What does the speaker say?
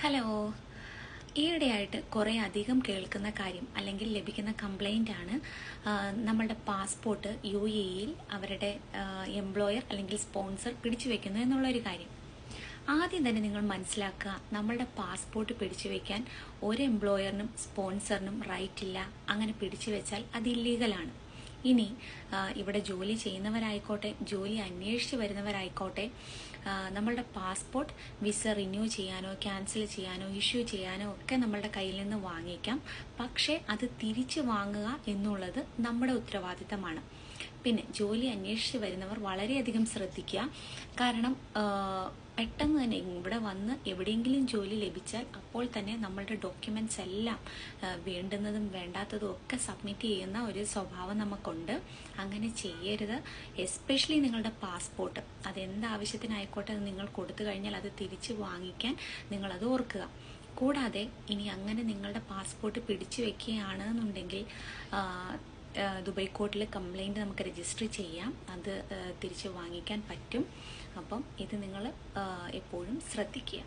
Hello. ഈയിടെയായിട്ട് കുറേ അധികം കേൾക്കുന്ന കാര്യം അല്ലെങ്കിൽ ലഭിക്കുന്ന കംപ്ലൈൻ്റ് ആണ് നമ്മളുടെ പാസ്പോർട്ട് UAE-യിൽ അവരുടെ എംപ്ലോയർ അല്ലെങ്കിൽ സ്പോൺസർ പിടിച്ചു വെക്കുന്നു എന്നുള്ളൊരു കാര്യം. ആദ്യം തന്നെ നിങ്ങൾ മനസ്സിലാക്കുക, നമ്മളുടെ പാസ്പോർട്ട് പിടിച്ചു വെക്കാൻ ഒരു എംപ്ലോയറിനും സ്പോൺസറിനും റൈറ്റ് ഇല്ല. അങ്ങനെ പിടിച്ചു വെച്ചാൽ അത് ഇല്ലീഗലാണ്. ഇനി ഇവിടെ ജോലി ചെയ്യുന്നവരായിക്കോട്ടെ, ജോലി അന്വേഷിച്ച് വരുന്നവരായിക്കോട്ടെ, നമ്മളുടെ പാസ്പോർട്ട് വിസ റിന്യൂ ചെയ്യാനോ ക്യാൻസൽ ചെയ്യാനോ ഇഷ്യൂ ചെയ്യാനോ ഒക്കെ നമ്മളുടെ കയ്യിൽ നിന്ന് വാങ്ങിക്കാം. പക്ഷേ അത് തിരിച്ചു വാങ്ങുക എന്നുള്ളത് നമ്മുടെ ഉത്തരവാദിത്തമാണ്. പിന്നെ ജോലി അന്വേഷിച്ച് വരുന്നവർ വളരെയധികം ശ്രദ്ധിക്കുക. കാരണം പെട്ടെന്ന് തന്നെ ഇവിടെ വന്ന് എവിടെയെങ്കിലും ജോലി ലഭിച്ചാൽ അപ്പോൾ തന്നെ നമ്മളുടെ ഡോക്യുമെന്റ്സ് എല്ലാം വേണ്ടുന്നതും വേണ്ടാത്തതും ഒക്കെ സബ്മിറ്റ് ചെയ്യുന്ന ഒരു സ്വഭാവം നമുക്കുണ്ട്. അങ്ങനെ ചെയ്യരുത്. എസ്പെഷ്യലി നിങ്ങളുടെ പാസ്പോർട്ട് അതെന്താവശ്യത്തിനായിക്കോട്ടെ അത് നിങ്ങൾ കൊടുത്തു കഴിഞ്ഞാൽ അത് തിരിച്ചു വാങ്ങിക്കാൻ നിങ്ങളത് ഓർക്കുക. കൂടാതെ ഇനി അങ്ങനെ നിങ്ങളുടെ പാസ്പോർട്ട് പിടിച്ചു വെക്കുകയാണ് എന്നുണ്ടെങ്കിൽ ദുബായ് കോർട്ടിൽ കംപ്ലൈൻറ്റ് നമുക്ക് രജിസ്റ്റർ ചെയ്യാം. അത് തിരിച്ച് വാങ്ങിക്കാൻ പറ്റും. അപ്പം ഇത് നിങ്ങൾ എപ്പോഴും ശ്രദ്ധിക്കുക.